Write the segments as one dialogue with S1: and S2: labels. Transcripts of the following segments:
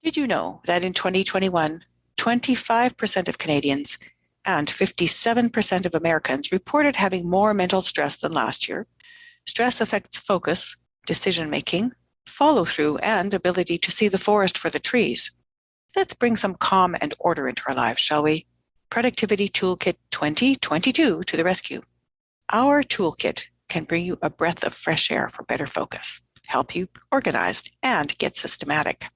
S1: Did you know that in 2021, 25% of Canadians and 57% of Americans reported having more mental stress than last year? Stress affects focus, decision-making, follow-through, and ability to see the forest for the trees. Let's bring some calm and order into our lives, shall we? Productivity Toolkit 2022 to the rescue. Our toolkit can bring you a breath of fresh air for better focus, help you organize, and get systematic.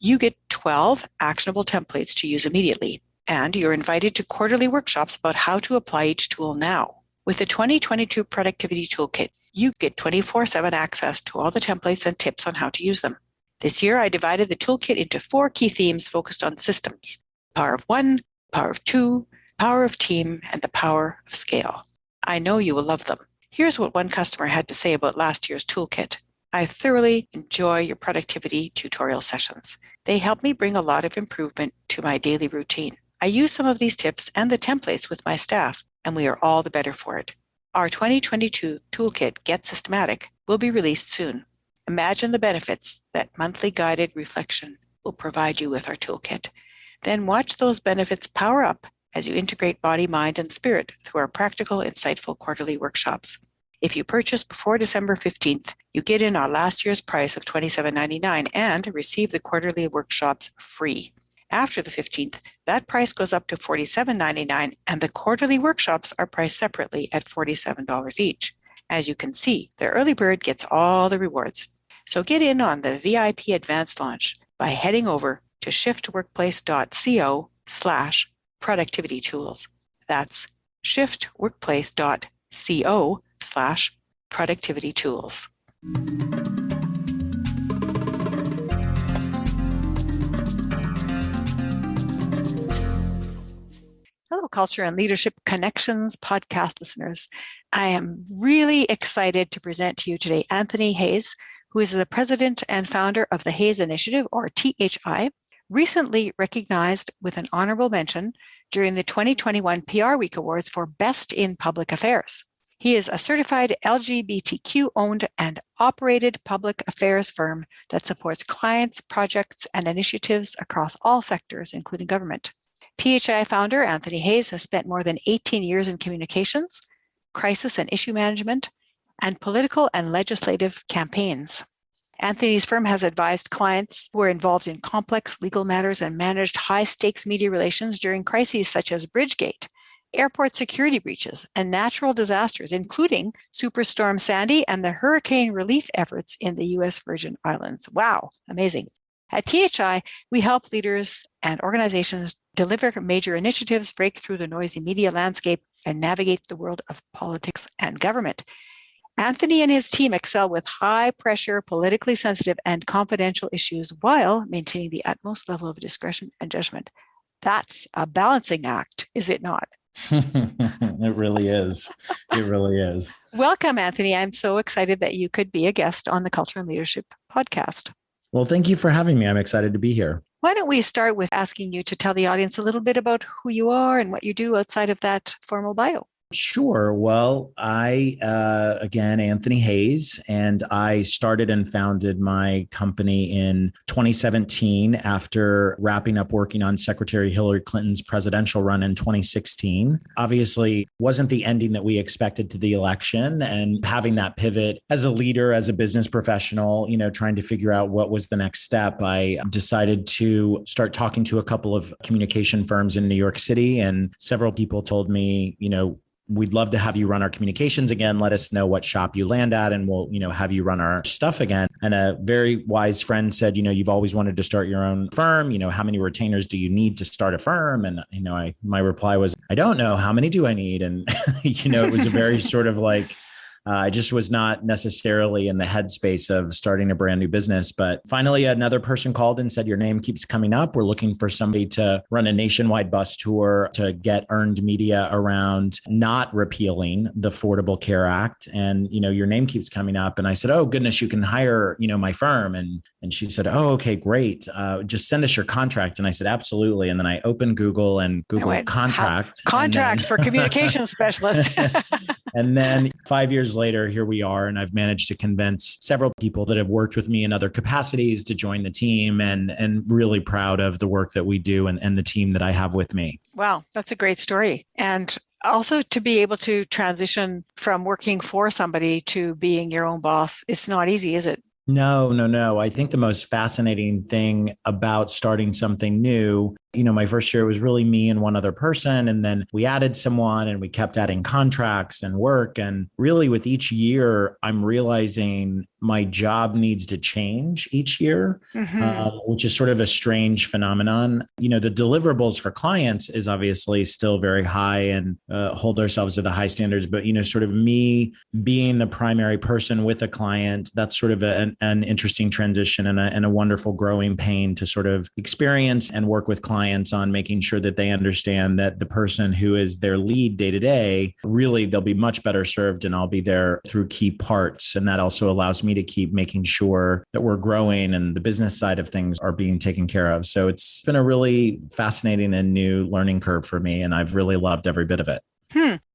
S1: You get 12 actionable templates to use immediately, and you're invited to quarterly workshops about how to apply each tool now. With the 2022 Productivity Toolkit, you get 24/7 access to all the templates and tips on how to use them. This year, I divided the toolkit into 4 key themes focused on systems: power of one, power of two, power of team, and the power of scale. I know you will love them. Here's what one customer had to say about last year's toolkit. I thoroughly enjoy your productivity tutorial sessions. They help me bring a lot of improvement to my daily routine. I use some of these tips and the templates with my staff, and we are all the better for it. Our 2022 toolkit, Get Systematic, will be released soon. Imagine the benefits that monthly guided reflection will provide you with our toolkit. Then watch those benefits power up as you integrate body, mind, and spirit through our practical, insightful quarterly workshops. If you purchase before December 15th, you get in our last year's price of $27.99 and receive the quarterly workshops free. After the 15th, that price goes up to $47.99, and the quarterly workshops are priced separately at $47 each. As you can see, the early bird gets all the rewards. So get in on the VIP advanced launch by heading over to shiftworkplace.co/productivity tools. That's shiftworkplace.co/productivity tools. Hello, Culture and Leadership Connections podcast listeners. I am really excited to present to you today Anthony Hayes, who is the president and founder of the Hayes Initiative, or THI, recently recognized with an honorable mention during the 2021 PR Week Awards for Best in Public Affairs. He is a certified LGBTQ-owned and operated public affairs firm that supports clients, projects, and initiatives across all sectors, including government. THI founder Anthony Hayes has spent more than 18 years in communications, crisis and issue management, and political and legislative campaigns. Anthony's firm has advised clients who are involved in complex legal matters and managed high-stakes media relations during crises such as Bridgegate, airport security breaches, and natural disasters, including Superstorm Sandy and the hurricane relief efforts in the U.S. Virgin Islands. Wow, amazing. At THI, we help leaders and organizations deliver major initiatives, break through the noisy media landscape, and navigate the world of politics and government. Anthony and his team excel with high-pressure, politically sensitive, and confidential issues while maintaining the utmost level of discretion and judgment. That's a balancing act, is it not?
S2: It really is. It really is.
S1: Welcome, Anthony. I'm so excited that you could be a guest on the Culture and Leadership podcast.
S2: Well, thank you for having me. I'm excited to be here.
S1: Why don't we start with asking you to tell the audience a little bit about who you are and what you do outside of that formal bio?
S2: Sure. Well, again, Anthony Hayes, and I started and founded my company in 2017 after wrapping up working on Secretary Hillary Clinton's presidential run in 2016. Obviously, wasn't the ending that we expected to the election, and having that pivot as a leader, as a business professional, trying to figure out what was the next step, I decided to start talking to a couple of communication firms in New York City, and several people told me, we'd love to have you run our communications again. Let us know what shop you land at, and we'll, have you run our stuff again. And a very wise friend said, you've always wanted to start your own firm. How many retainers do you need to start a firm? And, my reply was, I don't know. How many do I need? And, it was a very sort of like, I just was not necessarily in the headspace of starting a brand new business. But finally, another person called and said, your name keeps coming up. We're looking for somebody to run a nationwide bus tour to get earned media around not repealing the Affordable Care Act. And, your name keeps coming up. And I said, oh, goodness, you can hire, my firm. And she said, oh, okay, great. Just send us your contract. And I said, absolutely. And then I opened Google and Google contract.
S1: Contract for communications specialist.
S2: And then 5 years later, here we are. And I've managed to convince several people that have worked with me in other capacities to join the team, and really proud of the work that we do and the team that I have with me.
S1: Wow, that's a great story. And also to be able to transition from working for somebody to being your own boss, it's not easy, is it?
S2: No. I think the most fascinating thing about starting something new, my first year was really me and one other person. And then we added someone and we kept adding contracts and work. And really with each year, I'm realizing my job needs to change each year, which is sort of a strange phenomenon. The deliverables for clients is obviously still very high and hold ourselves to the high standards. But, sort of me being the primary person with a client, that's sort of an interesting transition and a wonderful growing pain to sort of experience and work with clients on making sure that they understand that the person who is their lead day to day, really, they'll be much better served and I'll be there through key parts. And that also allows me to keep making sure that we're growing and the business side of things are being taken care of. So it's been a really fascinating and new learning curve for me. And I've really loved every bit of it.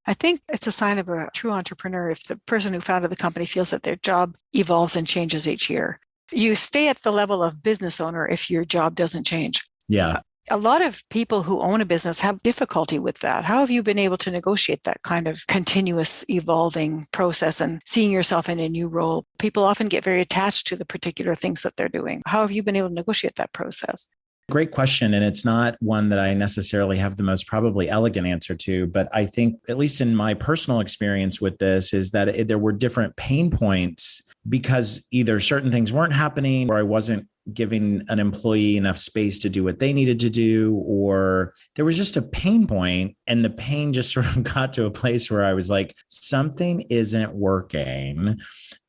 S1: I think it's a sign of a true entrepreneur if the person who founded the company feels that their job evolves and changes each year. You stay at the level of business owner if your job doesn't change.
S2: Yeah.
S1: A lot of people who own a business have difficulty with that. How have you been able to negotiate that kind of continuous evolving process and seeing yourself in a new role? People often get very attached to the particular things that they're doing. How have you been able to negotiate that process?
S2: Great question. And it's not one that I necessarily have the most probably elegant answer to, but I think, at least in my personal experience with this, is that there were different pain points because either certain things weren't happening or I wasn't giving an employee enough space to do what they needed to do, or there was just a pain point and the pain just sort of got to a place where I was like, something isn't working.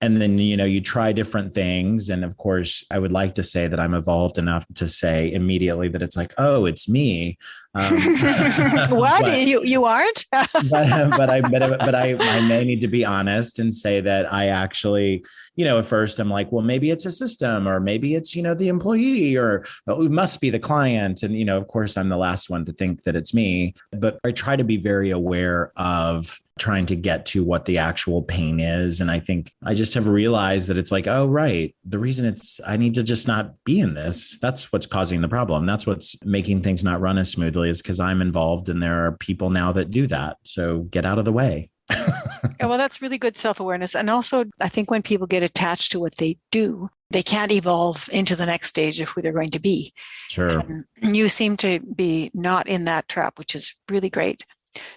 S2: And then, you try different things. And of course, I would like to say that I'm evolved enough to say immediately that it's like, oh, it's me.
S1: What? But, you aren't?
S2: but I may need to be honest and say that I actually, at first I'm like, well, maybe it's a system or maybe it's, the employee or it must be the client. And, of course, I'm the last one to think that it's me. But I try to be very aware of trying to get to what the actual pain is. And I think I just have realized that it's like, oh, right. The reason I need to just not be in this. That's what's causing the problem. That's what's making things not run as smoothly, is because I'm involved and there are people now that do that. So get out of the way.
S1: Well, that's really good self-awareness. And also, I think when people get attached to what they do, they can't evolve into the next stage of who they're going to be.
S2: Sure.
S1: And you seem to be not in that trap, which is really great.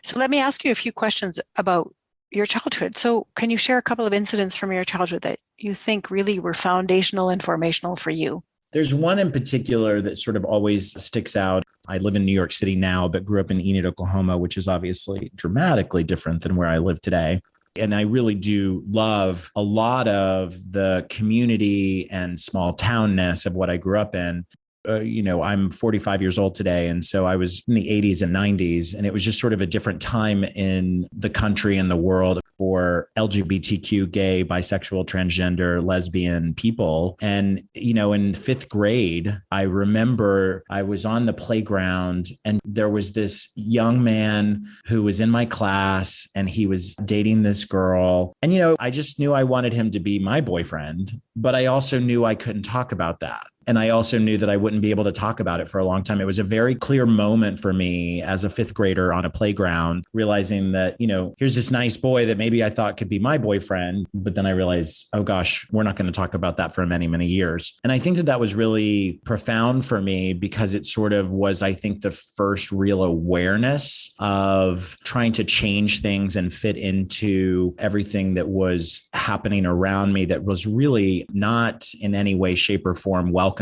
S1: So let me ask you a few questions about your childhood. So can you share a couple of incidents from your childhood that you think really were foundational and formational for you?
S2: There's one in particular that sort of always sticks out. I live in New York City now, but grew up in Enid, Oklahoma, which is obviously dramatically different than where I live today. And I really do love a lot of the community and small townness of what I grew up in. I'm 45 years old today. And so I was in the 80s and 90s, and it was just sort of a different time in the country and the world for LGBTQ, gay, bisexual, transgender, lesbian people. And, in fifth grade, I remember I was on the playground and there was this young man who was in my class and he was dating this girl. And, I just knew I wanted him to be my boyfriend, but I also knew I couldn't talk about that. And I also knew that I wouldn't be able to talk about it for a long time. It was a very clear moment for me as a fifth grader on a playground, realizing that, here's this nice boy that maybe I thought could be my boyfriend. But then I realized, oh gosh, we're not going to talk about that for many, many years. And I think that was really profound for me because it sort of was, I think, the first real awareness of trying to change things and fit into everything that was happening around me that was really not in any way, shape, or form welcoming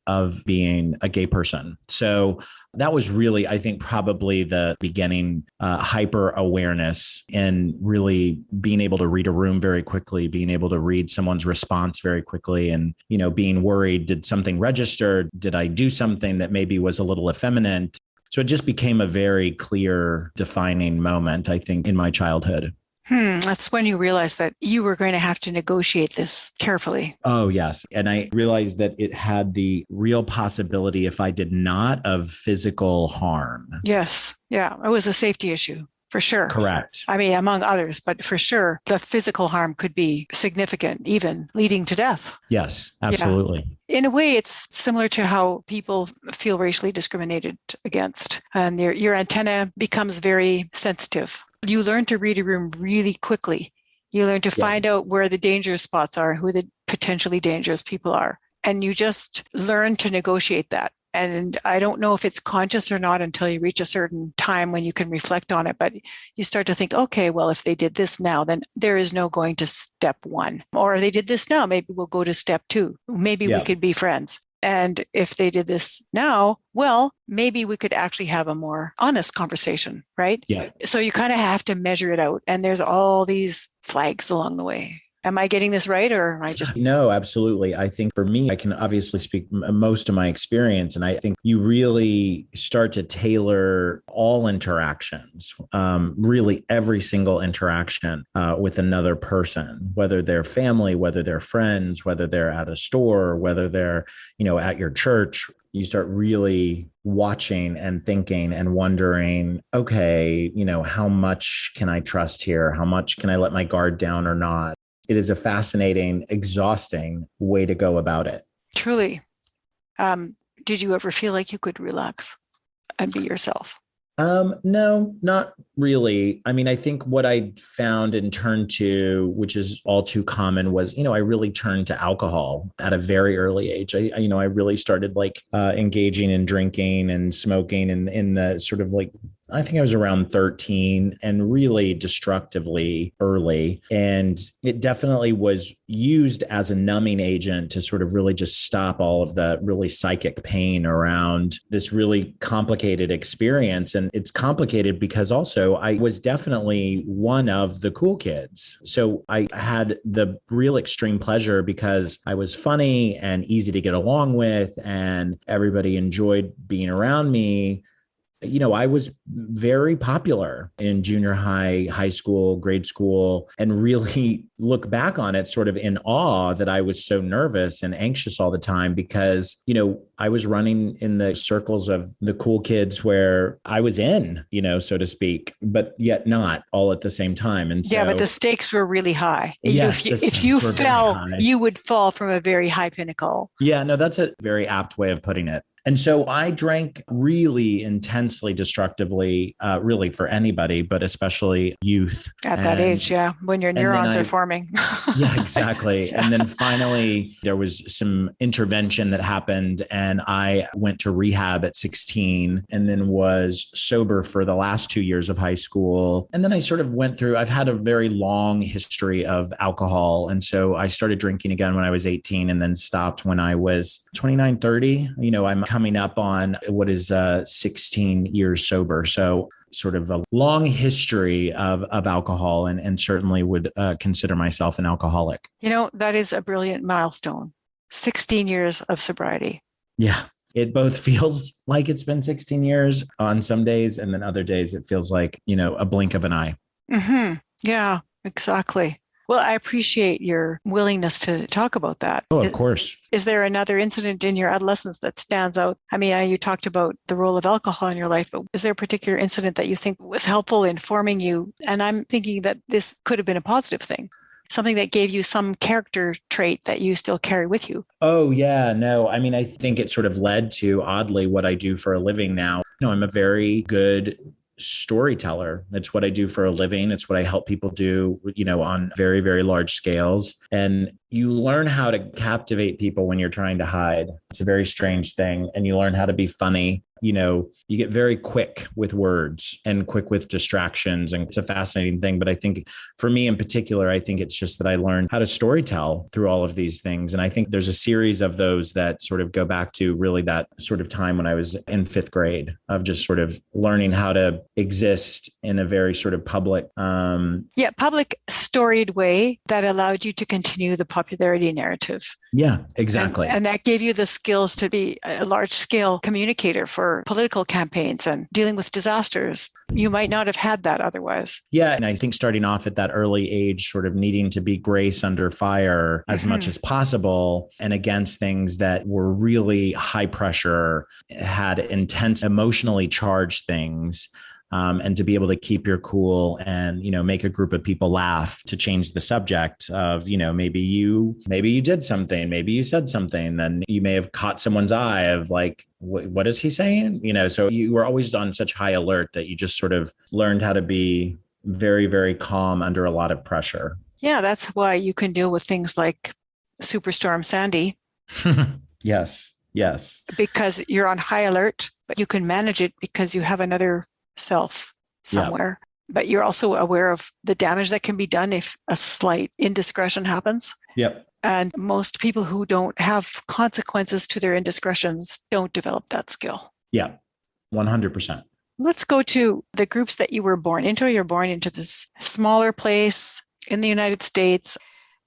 S2: of being a gay person. So that was really, I think, probably the beginning hyper awareness and really being able to read a room very quickly, being able to read someone's response very quickly and, being worried, did something register? Did I do something that maybe was a little effeminate? So it just became a very clear defining moment, I think, in my childhood.
S1: That's when you realized that you were going to have to negotiate this carefully.
S2: Oh, yes. And I realized that it had the real possibility, if I did not, of physical harm.
S1: Yes. Yeah. It was a safety issue. for sure.
S2: Correct.
S1: I mean, among others, but for sure, the physical harm could be significant, even leading to death.
S2: Yes, absolutely.
S1: Yeah. In a way, it's similar to how people feel racially discriminated against, and your antenna becomes very sensitive. You learn to read a room really quickly. You learn to find out where the dangerous spots are, who the potentially dangerous people are, and you just learn to negotiate that. And I don't know if it's conscious or not until you reach a certain time when you can reflect on it, but you start to think, okay, well, if they did this now, then there is no going to step one. Or if they did this now, maybe we'll go to step two. Maybe we could be friends. And if they did this now, well, maybe we could actually have a more honest conversation, right?
S2: Yeah.
S1: So you kind of have to measure it out. And there's all these flags along the way. Am I getting this right, or am I just?
S2: No, absolutely. I think for me, I can obviously speak most of my experience. And I think you really start to tailor all interactions, really every single interaction with another person, whether they're family, whether they're friends, whether they're at a store, whether they're, at your church. You start really watching and thinking and wondering, okay, how much can I trust here? How much can I let my guard down or not? It is a fascinating, exhausting way to go about it.
S1: Truly. Did you ever feel like you could relax and be yourself?
S2: No, not really. I mean, I think what I found and turned to, which is all too common, was, I really turned to alcohol at a very early age. I really started engaging in drinking and smoking and in the sort of I think I was around 13 and really destructively early. And it definitely was used as a numbing agent to sort of really just stop all of the really psychic pain around this really complicated experience. And it's complicated because also I was definitely one of the cool kids. So I had the real extreme pleasure because I was funny and easy to get along with, and everybody enjoyed being around me. I was very popular in junior high, high school, grade school, and really look back on it sort of in awe that I was so nervous and anxious all the time because, I was running in the circles of the cool kids where I was in, so to speak, but yet not all at the same time. And so,
S1: but the stakes were really high.
S2: Yes,
S1: if you fell, you would fall from a very high pinnacle.
S2: Yeah, no, that's a very apt way of putting it. And so I drank really intensely, destructively, really for anybody, but especially youth.
S1: At that age, yeah, when your neurons are forming.
S2: Yeah, exactly. Yeah. And then finally, there was some intervention that happened, and I went to rehab at 16 and then was sober for the last 2 years of high school. And then I sort of went through, I've had a very long history of alcohol. And so I started drinking again when I was 18 and then stopped when I was 29, 30. I'm coming up on what is 16 years sober. So sort of a long history of alcohol and certainly would consider myself an alcoholic.
S1: That is a brilliant milestone. 16 years of sobriety.
S2: Yeah. It both feels like it's been 16 years on some days, and then other days it feels like, a blink of an eye.
S1: Mm-hmm. Yeah, exactly. Well, I appreciate your willingness to talk about that.
S2: Oh, of course.
S1: Is there another incident in your adolescence that stands out? I mean, you talked about the role of alcohol in your life, but is there a particular incident that you think was helpful in forming you? And I'm thinking that this could have been a positive thing, something that gave you some character trait that you still carry with you.
S2: Oh, yeah. No, I mean, I think it sort of led to, oddly, what I do for a living now. I'm a very good storyteller. It's what I do for a living. It's what I help people do, on very, very large scales. And you learn how to captivate people when you're trying to hide. It's a very strange thing. And you learn how to be funny. You get very quick with words and quick with distractions. And it's a fascinating thing. But I think for me in particular, I think it's just that I learned how to storytell through all of these things. And I think there's a series of those that sort of go back to really that sort of time when I was in fifth grade of just sort of learning how to exist in a very sort of public,
S1: public storied way that allowed you to continue the popularity narrative.
S2: Yeah, exactly.
S1: And that gave you the skills to be a large scale communicator for political campaigns and dealing with disasters. You might not have had that otherwise.
S2: Yeah. And I think starting off at that early age, sort of needing to be grace under fire as much as possible and against things that were really high pressure, had intense, emotionally charged things. and to be able to keep your cool and, make a group of people laugh to change the subject of, maybe you did something, maybe you said something, then you may have caught someone's eye of like, what is he saying? So you were always on such high alert that you just sort of learned how to be very, very calm under a lot of pressure.
S1: Yeah, that's why you can deal with things like Superstorm Sandy.
S2: Yes.
S1: Because you're on high alert, but you can manage it because you have another self somewhere. Yep. But you're also aware of the damage that can be done if a slight indiscretion happens.
S2: Yep.
S1: And most people who don't have consequences to their indiscretions don't develop that skill.
S2: Yeah, 100%.
S1: Let's go to the groups that you were born into. You're born into this smaller place in the United States.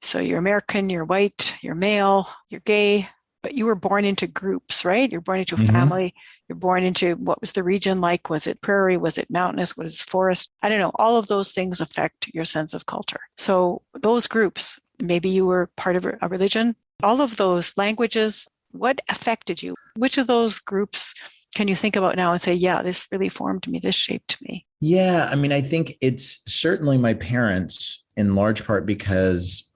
S1: So you're American, you're white, you're male, you're gay, but you were born into groups, right? You're born into a family. You're born into, what was the region like? Was it prairie? Was it mountainous? Was it forest? I don't know. All of those things affect your sense of culture. So those groups, maybe you were part of a religion, all of those languages, what affected you? Which of those groups can you think about now and say, yeah, this really formed me, this shaped me?
S2: Yeah, I think it's certainly my parents, in large part because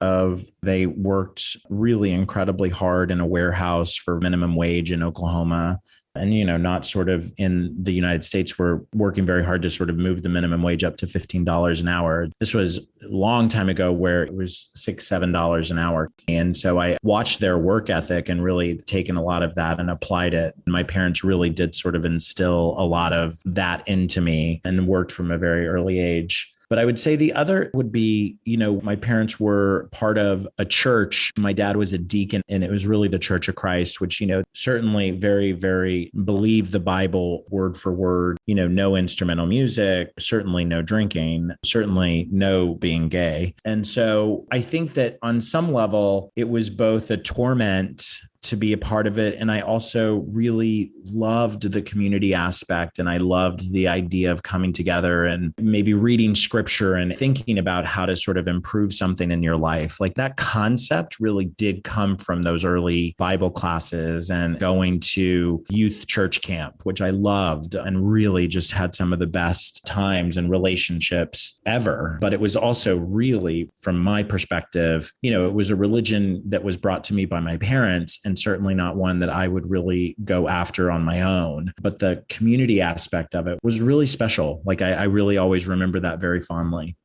S2: they worked really incredibly hard in a warehouse for minimum wage in Oklahoma. And, not sort of in the United States, we're working very hard to sort of move the minimum wage up to $15 an hour. This was a long time ago where it was $6, $7 an hour. And so I watched their work ethic and really taken a lot of that and applied it. My parents really did sort of instill a lot of that into me and worked from a very early age. But I would say the other would be, my parents were part of a church. My dad was a deacon, and it was really the Church of Christ, which, certainly very, very believe the Bible word for word, no instrumental music, certainly no drinking, certainly no being gay. And so I think that on some level, it was both a torment to be a part of it. And I also really loved the community aspect. And I loved the idea of coming together and maybe reading scripture and thinking about how to sort of improve something in your life. Like that concept really did come from those early Bible classes and going to youth church camp, which I loved and really just had some of the best times and relationships ever. But it was also really, from my perspective, it was a religion that was brought to me by my parents, and certainly not one that I would really go after on my own. But the community aspect of it was really special. Like I really always remember that very fondly.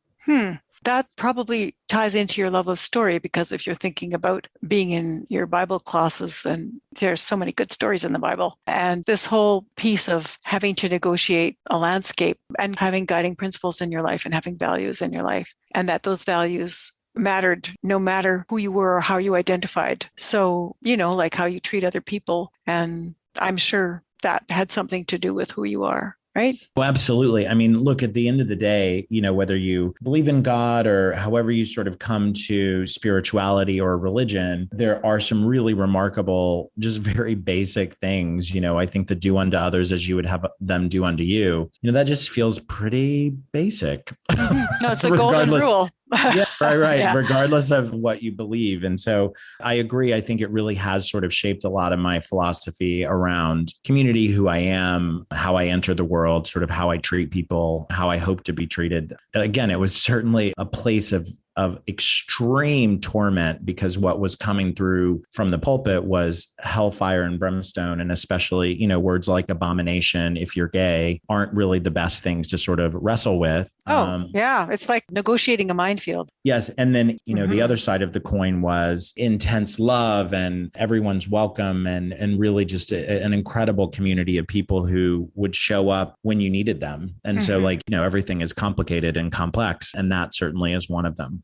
S1: That probably ties into your love of story, because if you're thinking about being in your Bible classes, and there's so many good stories in the Bible, and this whole piece of having to negotiate a landscape and having guiding principles in your life and having values in your life, and that those values mattered no matter who you were or how you identified. So, like how you treat other people. And I'm sure that had something to do with who you are, right?
S2: Well, absolutely. Look, at the end of the day, whether you believe in God or however you sort of come to spirituality or religion, there are some really remarkable, just very basic things. I think the do unto others as you would have them do unto you, that just feels pretty basic.
S1: No, it's a golden rule.
S2: Yeah, right. Yeah. Regardless of what you believe. And so I agree. I think it really has sort of shaped a lot of my philosophy around community, who I am, how I enter the world, sort of how I treat people, how I hope to be treated. Again, it was certainly a place of extreme torment, because what was coming through from the pulpit was hellfire and brimstone. And especially, words like abomination, if you're gay, aren't really the best things to sort of wrestle with.
S1: Yeah. It's like negotiating a minefield.
S2: Yes. And then, the other side of the coin was intense love and everyone's welcome, and really just an incredible community of people who would show up when you needed them. And so everything is complicated and complex. And that certainly is one of them.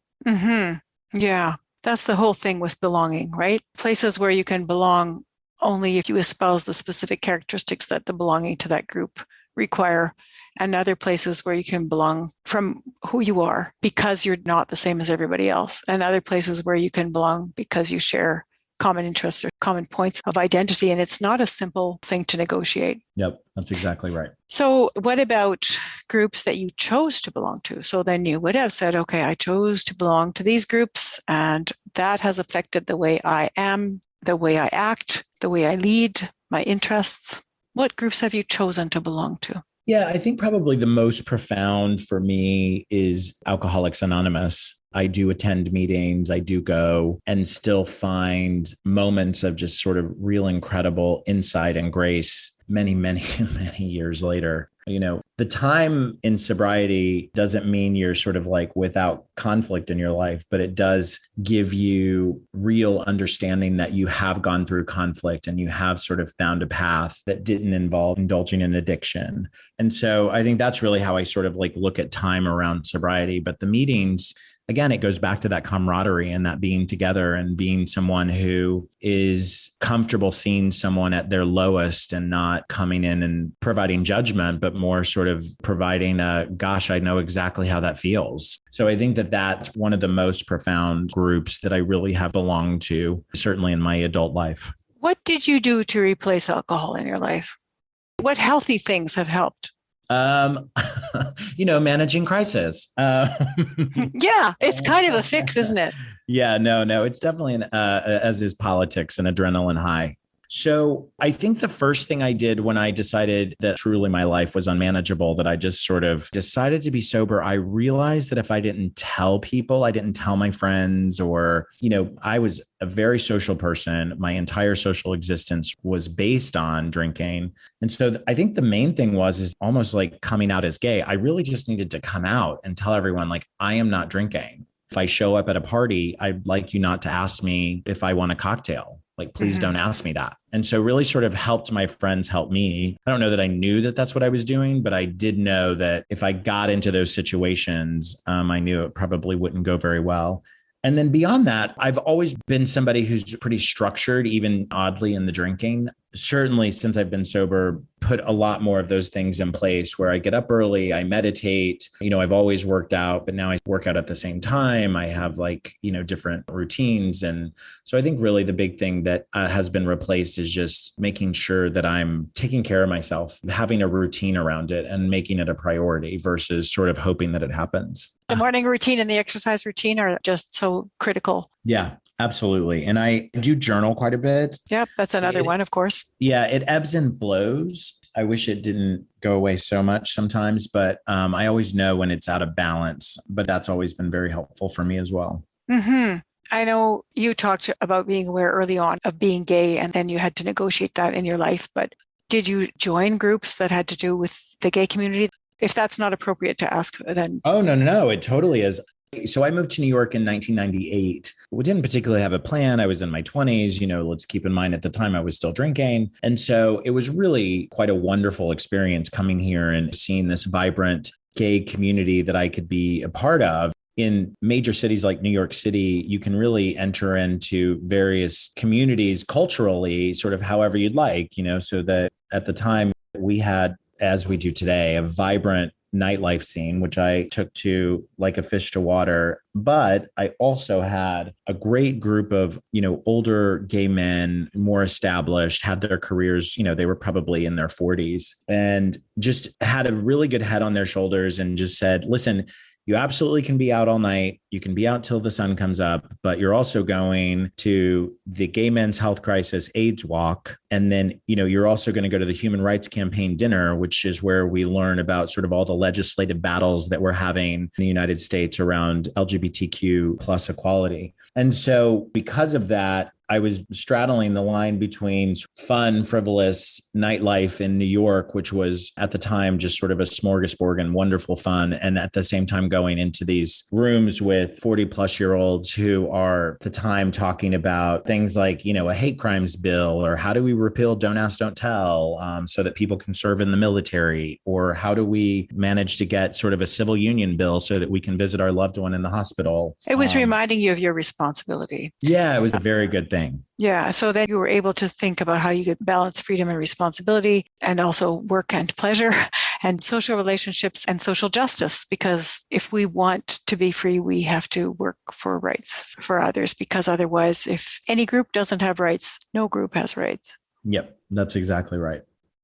S1: Yeah. That's the whole thing with belonging, right? Places where you can belong only if you espouse the specific characteristics that the belonging to that group require, and other places where you can belong from who you are because you're not the same as everybody else, and other places where you can belong because you share common interests or common points of identity. And it's not a simple thing to negotiate.
S2: Yep, that's exactly right.
S1: So what about groups that you chose to belong to? So then you would have said, okay, I chose to belong to these groups, and that has affected the way I am, the way I act, the way I lead, my interests. What groups have you chosen to belong to?
S2: Yeah, I think probably the most profound for me is Alcoholics Anonymous. I do attend meetings, I do go and still find moments of just sort of real incredible insight and grace many, many, many years later. The time in sobriety doesn't mean you're sort of like without conflict in your life, but it does give you real understanding that you have gone through conflict and you have sort of found a path that didn't involve indulging in addiction. And so I think that's really how I sort of like look at time around sobriety. But the meetings, again, it goes back to that camaraderie and that being together and being someone who is comfortable seeing someone at their lowest and not coming in and providing judgment, but more sort of providing gosh, I know exactly how that feels. So I think that that's one of the most profound groups that I really have belonged to, certainly in my adult life.
S1: What did you do to replace alcohol in your life? What healthy things have helped?
S2: Um, managing crisis.
S1: Yeah, it's kind of a fix, isn't it?
S2: Yeah, no, it's definitely as is politics, an adrenaline high. So I think the first thing I did when I decided that truly my life was unmanageable, that I just sort of decided to be sober, I realized that if I didn't tell people, I didn't tell my friends, or, I was a very social person. My entire social existence was based on drinking. And so I think the main thing is almost like coming out as gay. I really just needed to come out and tell everyone, like, I am not drinking. If I show up at a party, I'd like you not to ask me if I want a cocktail. Like, please don't ask me that. And so really sort of helped my friends help me. I don't know that I knew that that's what I was doing, but I did know that if I got into those situations, I knew it probably wouldn't go very well. And then beyond that, I've always been somebody who's pretty structured, even oddly in the drinking. Certainly since I've been sober, put a lot more of those things in place where I get up early, I meditate, I've always worked out, but now I work out at the same time. I have different routines. And so I think really the big thing that has been replaced is just making sure that I'm taking care of myself, having a routine around it and making it a priority versus sort of hoping that it happens.
S1: The morning routine and the exercise routine are just so critical.
S2: Yeah, absolutely. And I do journal quite a bit.
S1: Yep, that's another one, of course.
S2: Yeah, it ebbs and flows. I wish it didn't go away so much sometimes, but I always know when it's out of balance. But that's always been very helpful for me as well.
S1: Mm-hmm. I know you talked about being aware early on of being gay, and then you had to negotiate that in your life. But did you join groups that had to do with the gay community? If that's not appropriate to ask, then...
S2: Oh, no, it totally is. So I moved to New York in 1998. We didn't particularly have a plan. I was in my 20s. Let's keep in mind at the time I was still drinking. And so it was really quite a wonderful experience coming here and seeing this vibrant gay community that I could be a part of. In major cities like New York City, you can really enter into various communities culturally, sort of however you'd like, so that at the time we had, as we do today, a vibrant nightlife scene, which I took to like a fish to water. But I also had a great group of, older gay men, more established, had their careers, they were probably in their 40s and just had a really good head on their shoulders and just said, listen, you absolutely can be out all night. You can be out till the sun comes up, but you're also going to the Gay Men's Health Crisis AIDS Walk. And then, you're also going to go to the Human Rights Campaign dinner, which is where we learn about sort of all the legislative battles that we're having in the United States around LGBTQ plus equality. And so because of that, I was straddling the line between fun, frivolous nightlife in New York, which was at the time just sort of a smorgasbord and wonderful fun. And at the same time, going into these rooms with 40 plus year olds who are at the time talking about things like, a hate crimes bill, or how do we repeal Don't Ask, Don't Tell so that people can serve in the military, or how do we manage to get sort of a civil union bill so that we can visit our loved one in the hospital.
S1: It was reminding you of your responsibility.
S2: Yeah, it was a very good thing.
S1: Yeah. So then you were able to think about how you could balance freedom and responsibility, and also work and pleasure and social relationships and social justice. Because if we want to be free, we have to work for rights for others, because otherwise, if any group doesn't have rights, no group has rights.
S2: Yep, that's exactly right.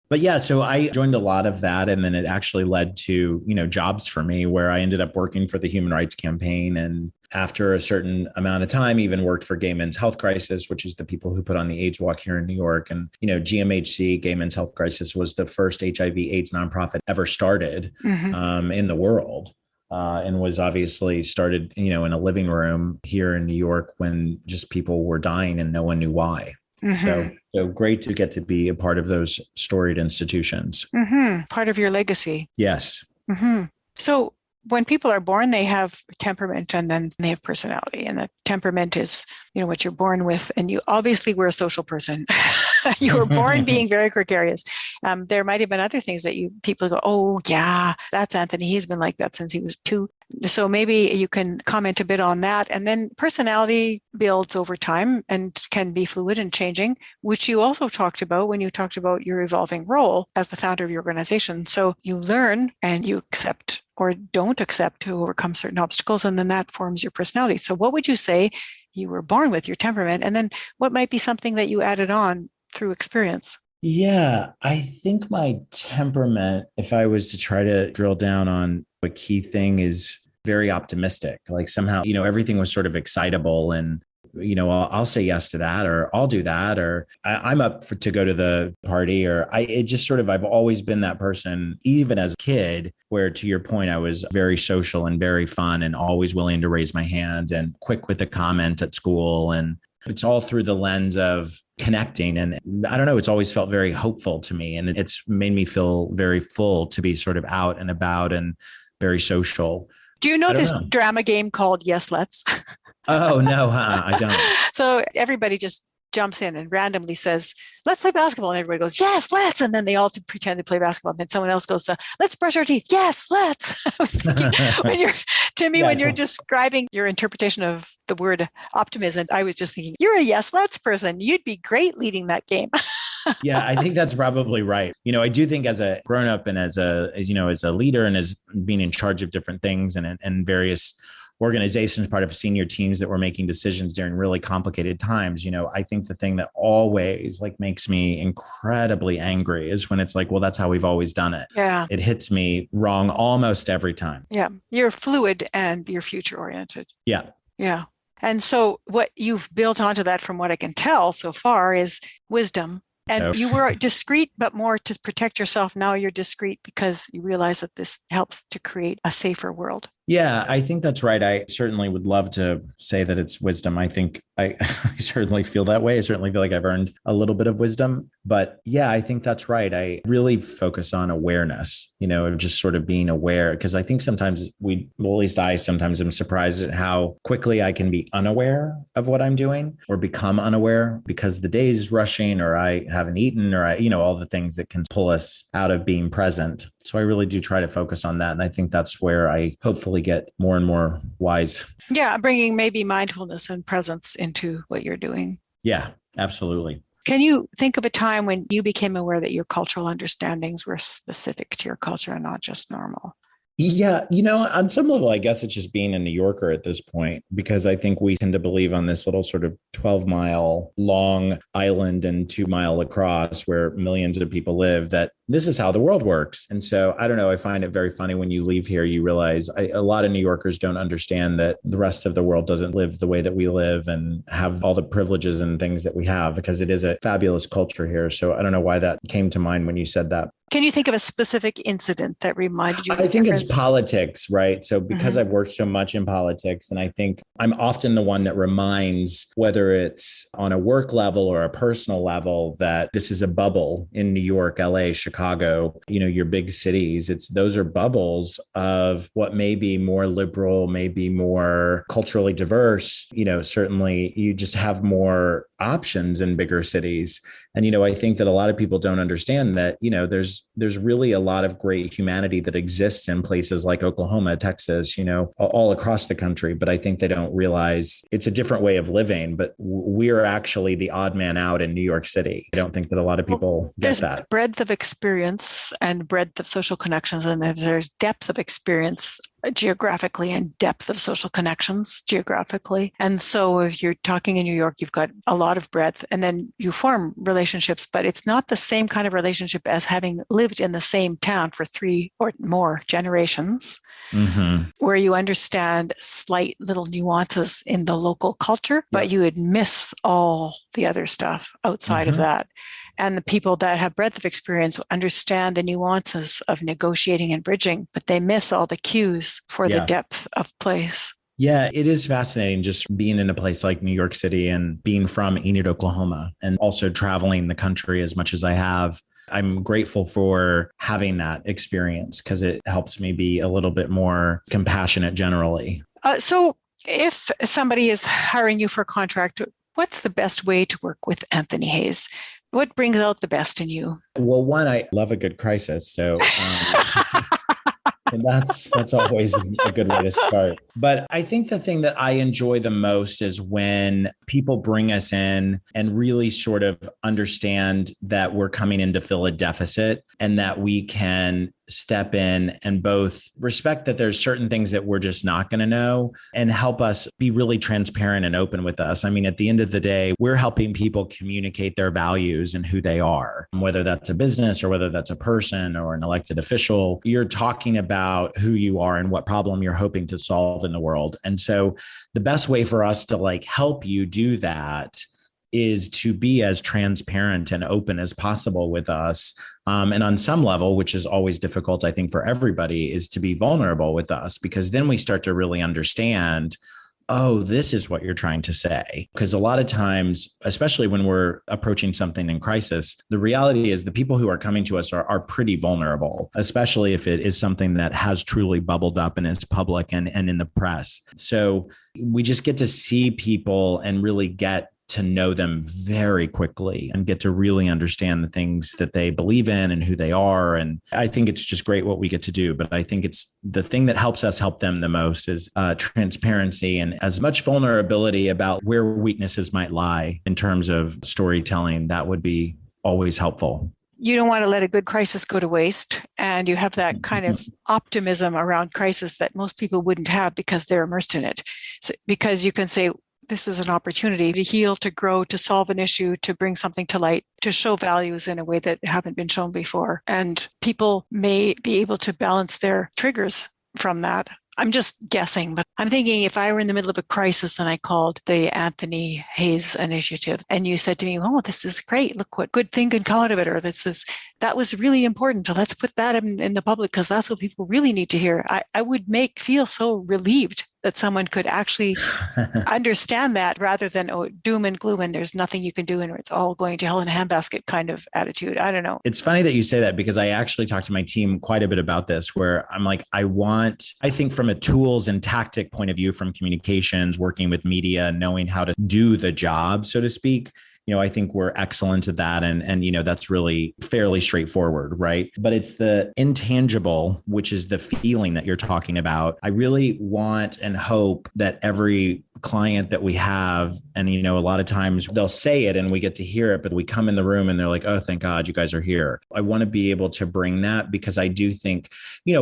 S2: But yeah, so I joined a lot of that. And then it actually led to, jobs for me where I ended up working for the Human Rights Campaign. And after a certain amount of time, even worked for Gay Men's Health Crisis, which is the people who put on the AIDS Walk here in New York. And, GMHC, Gay Men's Health Crisis, was the first HIV/AIDS nonprofit ever started in the world. And was obviously started, in a living room here in New York when just people were dying and no one knew why. So great to get to be a part of those storied institutions.
S1: Part of your legacy.
S2: Yes.
S1: So when people are born, they have temperament and then they have personality. And the temperament is, what you're born with. And you obviously were a social person. You were born being very gregarious. There might have been other things that people go, oh yeah, that's Anthony. He's been like that since he was 2. So maybe you can comment a bit on that. And then personality builds over time and can be fluid and changing, which you also talked about when you talked about your evolving role as the founder of your organization. So you learn and you accept or don't accept to overcome certain obstacles, and then that forms your personality. So what would you say you were born with, your temperament, and then what might be something that you added on through experience?
S2: Yeah, I think my temperament, if I was to try to drill down on a key thing, is very optimistic. Like somehow, everything was sort of excitable and, I'll say yes to that, or I'll do that, or I'm up to go to the party, or I've always been that person, even as a kid, where to your point, I was very social and very fun and always willing to raise my hand and quick with a comment at school. And it's all through the lens of connecting. And I don't know, it's always felt very hopeful to me. And it's made me feel very full to be sort of out and about and very social.
S1: Do you know this drama game called Yes, Let's?
S2: Oh, no, I don't.
S1: So everybody just jumps in and randomly says, let's play basketball. And everybody goes, yes, let's. And then they all pretend to play basketball. And then someone else goes, let's brush our teeth. Yes, let's. I was thinking, when you're describing your interpretation of the word optimism, I was just thinking, you're a yes, let's person. You'd be great leading that game.
S2: Yeah, I think that's probably right. I do think as a grown up and as a leader and as being in charge of different things and various organizations, part of senior teams that were making decisions during really complicated times, I think the thing that always makes me incredibly angry is when it's like, well, that's how we've always done it.
S1: Yeah.
S2: It hits me wrong almost every time.
S1: Yeah. You're fluid and you're future oriented.
S2: Yeah.
S1: Yeah. And so what you've built onto that, from what I can tell so far, is wisdom. And you were discreet, but more to protect yourself. Now you're discreet because you realize that this helps to create a safer world.
S2: Yeah, I think that's right. I certainly would love to say that it's wisdom. I think I certainly feel that way. I certainly feel like I've earned a little bit of wisdom. But yeah, I think that's right. I really focus on awareness, of just sort of being aware, because I think sometimes at least I sometimes am surprised at how quickly I can be unaware of what I'm doing or become unaware because the day is rushing or I haven't eaten or all the things that can pull us out of being present. So I really do try to focus on that. And I think that's where I hopefully get more and more wise.
S1: Yeah, bringing maybe mindfulness and presence into what you're doing.
S2: Yeah, absolutely.
S1: Can you think of a time when you became aware that your cultural understandings were specific to your culture and not just normal?
S2: Yeah, on some level, I guess it's just being a New Yorker at this point, because I think we tend to believe on this little sort of 12-mile long island and 2-mile across where millions of people live, that this is how the world works. And so I don't know, I find it very funny when you leave here, you realize a lot of New Yorkers don't understand that the rest of the world doesn't live the way that we live and have all the privileges and things that we have, because it is a fabulous culture here. So I don't know why that came to mind when you said that.
S1: Can you think of a specific incident that reminded you?
S2: I think it's politics, right? So because I've worked so much in politics, and I think I'm often the one that reminds, whether it's on a work level or a personal level, that this is a bubble in New York, LA, Chicago, your big cities. Those are bubbles of what may be more liberal, maybe more culturally diverse. Certainly you just have more options in bigger cities. And, I think that a lot of people don't understand that, there's really a lot of great humanity that exists in places like Oklahoma, Texas, all across the country. But I think they don't realize it's a different way of living, but we're actually the odd man out in New York City. I don't think that a lot of people get that.
S1: Breadth of experience and breadth of social connections, and there's depth of experience geographically and depth of social connections geographically. And so if you're talking in New York, you've got a lot of breadth and then you form relationships, but it's not the same kind of relationship as having lived in the same town for 3 or more generations, where you understand slight little nuances in the local culture, but you would miss all the other stuff outside of that. And the people that have breadth of experience understand the nuances of negotiating and bridging, but they miss all the cues for the depth of place.
S2: Yeah, it is fascinating just being in a place like New York City and being from Enid, Oklahoma, and also traveling the country as much as I have. I'm grateful for having that experience because it helps me be a little bit more compassionate generally.
S1: So if somebody is hiring you for a contract, what's the best way to work with Anthony Hayes? What brings out the best in you?
S2: Well, one, I love a good crisis. So and that's always a good way to start. But I think the thing that I enjoy the most is when people bring us in and really sort of understand that we're coming in to fill a deficit and that we can step in and both respect that there's certain things that we're just not going to know and help us be really transparent and open with us. I mean, at the end of the day, we're helping people communicate their values and who they are, whether that's a business or whether that's a person or an elected official. You're talking about who you are and what problem you're hoping to solve in the world. And so the best way for us to help you do that is to be as transparent and open as possible with us. And on some level, which is always difficult, I think, for everybody, is to be vulnerable with us, because then we start to really understand, oh, this is what you're trying to say. Because a lot of times, especially when we're approaching something in crisis, the reality is the people who are coming to us are pretty vulnerable, especially if it is something that has truly bubbled up and is public and in the press. So we just get to see people and really get to know them very quickly and get to really understand the things that they believe in and who they are. And I think it's just great what we get to do. But I think it's the thing that helps us help them the most is transparency and as much vulnerability about where weaknesses might lie in terms of storytelling. That would be always helpful.
S1: You don't want to let a good crisis go to waste. And you have that kind of optimism around crisis that most people wouldn't have because they're immersed in it. So, because you can say, this is an opportunity to heal, to grow, to solve an issue, to bring something to light, to show values in a way that haven't been shown before. And people may be able to balance their triggers from that. I'm just guessing, but I'm thinking if I were in the middle of a crisis and I called the Anthony Hayes Initiative and you said to me, oh, this is great. Look what good thing can come out of it. Or that was really important. So let's put that in the public because that's what people really need to hear. I would feel so relieved that someone could actually understand that rather than doom and gloom and there's nothing you can do and it's all going to hell in a handbasket kind of attitude. I don't know.
S2: It's funny that you say that because I actually talked to my team quite a bit about this, where I'm like, I think from a tools and tactic point of view, from communications, working with media, knowing how to do the job, so to speak, I think we're excellent at that. And that's really fairly straightforward, right? But it's the intangible, which is the feeling that you're talking about. I really want and hope that every client that we have, and a lot of times they'll say it and we get to hear it, but we come in the room and they're like, oh, thank God you guys are here. I want to be able to bring that because I do think,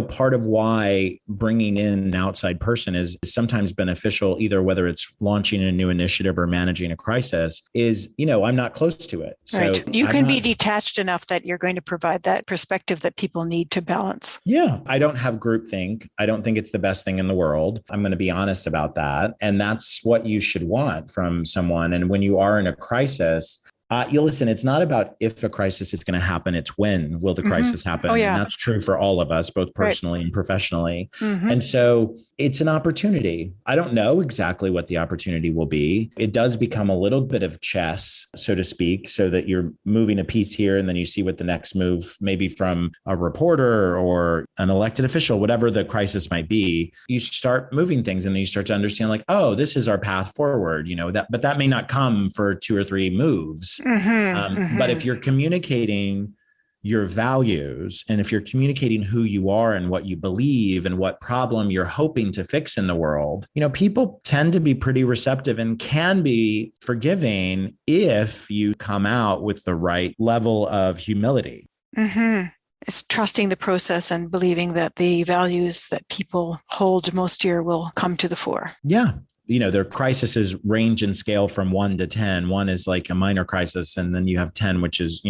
S2: part of why bringing in an outside person is sometimes beneficial, either whether it's launching a new initiative or managing a crisis, is, I'm not close to it. So
S1: right. You can be detached enough that you're going to provide that perspective that people need to balance.
S2: Yeah. I don't have groupthink. I don't think it's the best thing in the world. I'm going to be honest about that. And that's what you should want from someone. And when you are in a crisis, you listen, it's not about if a crisis is going to happen, it's when will the crisis happen.
S1: Oh, yeah.
S2: And that's true for all of us, both personally and professionally. And so it's an opportunity. I don't know exactly what the opportunity will be. It does become a little bit of chess, so to speak, so that you're moving a piece here and then you see what the next move, maybe from a reporter or an elected official, whatever the crisis might be, you start moving things and then you start to understand oh, this is our path forward, but that may not come for 2 or 3 moves. But if you're communicating your values and if you're communicating who you are and what you believe and what problem you're hoping to fix in the world, people tend to be pretty receptive and can be forgiving if you come out with the right level of humility.
S1: It's trusting the process and believing that the values that people hold most dear will come to the fore.
S2: Yeah. Their crises range in scale from 1 to 10. 1 is like a minor crisis. And then you have 10, which is,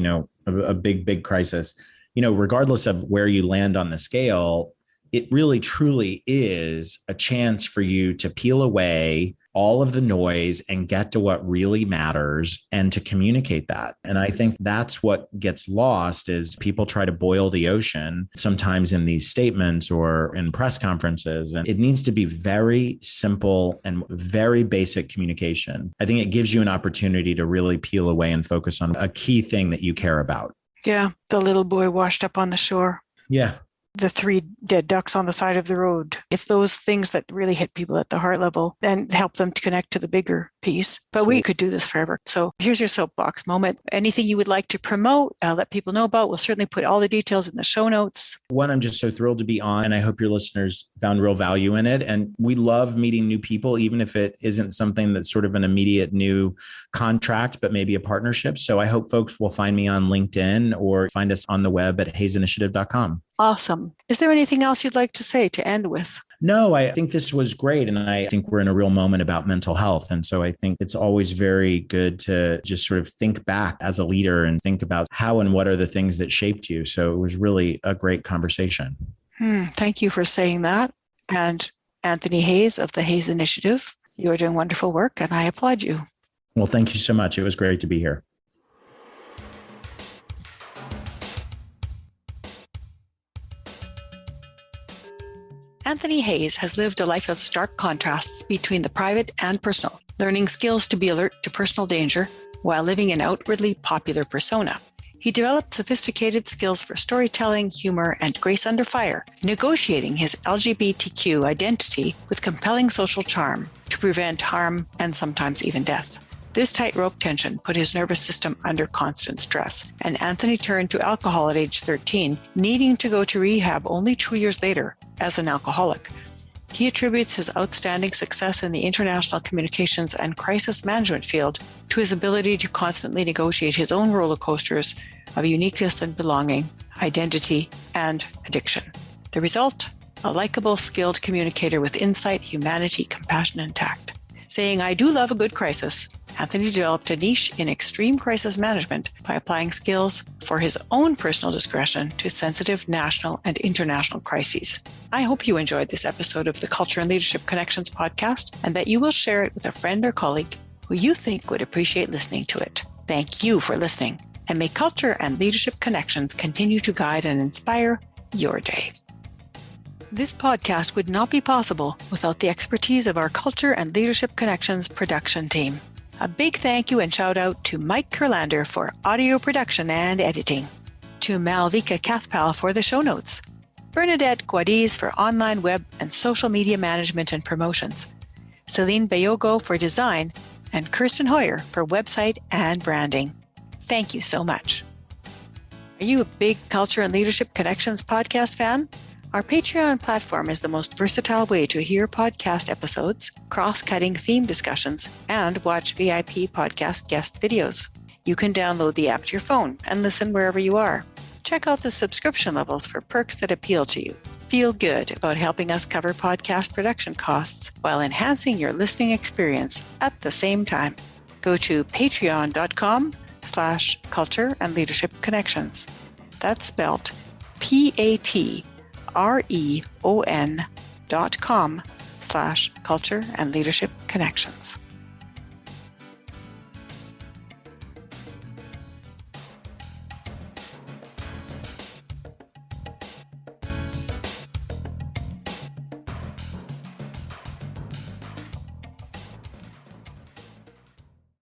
S2: a big, big crisis. Regardless of where you land on the scale, it really, truly is a chance for you to peel away all of the noise and get to what really matters and to communicate that. And I think that's what gets lost is people try to boil the ocean sometimes in these statements or in press conferences. And it needs to be very simple and very basic communication. I think it gives you an opportunity to really peel away and focus on a key thing that you care about.
S1: Yeah. The little boy washed up on the shore.
S2: Yeah.
S1: The 3 dead ducks on the side of the road. It's those things that really hit people at the heart level and help them to connect to the bigger piece. But we could do this forever. So here's your soapbox moment. Anything you would like to promote, let people know about. We'll certainly put all the details in the show notes.
S2: One, I'm just so thrilled to be on, and I hope your listeners found real value in it. And we love meeting new people, even if it isn't something that's sort of an immediate new contract, but maybe a partnership. So I hope folks will find me on LinkedIn or find us on the web at hayesinitiative.com.
S1: Awesome. Is there anything else you'd like to say to end with?
S2: No, I think this was great. And I think we're in a real moment about mental health. And so I think it's always very good to just sort of think back as a leader and think about how and what are the things that shaped you. So it was really a great conversation.
S1: Thank you for saying that. And Anthony Hayes of the Hayes Initiative, you are doing wonderful work and I applaud you.
S2: Well, thank you so much. It was great to be here.
S1: Anthony Hayes has lived a life of stark contrasts between the private and personal, learning skills to be alert to personal danger while living an outwardly popular persona. He developed sophisticated skills for storytelling, humor, and grace under fire, negotiating his LGBTQ identity with compelling social charm to prevent harm and sometimes even death. This tightrope tension put his nervous system under constant stress, and Anthony turned to alcohol at age 13, needing to go to rehab only 2 years later as an alcoholic. He attributes his outstanding success in the international communications and crisis management field to his ability to constantly negotiate his own roller coasters of uniqueness and belonging, identity, and addiction. The result? A likable, skilled communicator with insight, humanity, compassion, and tact. Saying, "I do love a good crisis," Anthony developed a niche in extreme crisis management by applying skills for his own personal discretion to sensitive national and international crises. I hope you enjoyed this episode of the Culture and Leadership Connections podcast and that you will share it with a friend or colleague who you think would appreciate listening to it. Thank you for listening, and may Culture and Leadership Connections continue to guide and inspire your day. This podcast would not be possible without the expertise of our Culture and Leadership Connections production team. A big thank you and shout out to Mike Kurlander for audio production and editing, to Malvika Kathpal for the show notes, Bernadette Guadiz for online web and social media management and promotions, Celine Bayogo for design, and Kirsten Hoyer for website and branding. Thank you so much. Are you a big Culture and Leadership Connections podcast fan? Our Patreon platform is the most versatile way to hear podcast episodes, cross-cutting theme discussions, and watch VIP podcast guest videos. You can download the app to your phone and listen wherever you are. Check out the subscription levels for perks that appeal to you. Feel good about helping us cover podcast production costs while enhancing your listening experience at the same time. Go to patreon.com/culture and leadership connections. That's spelled PATREON.com/culture and leadership connections.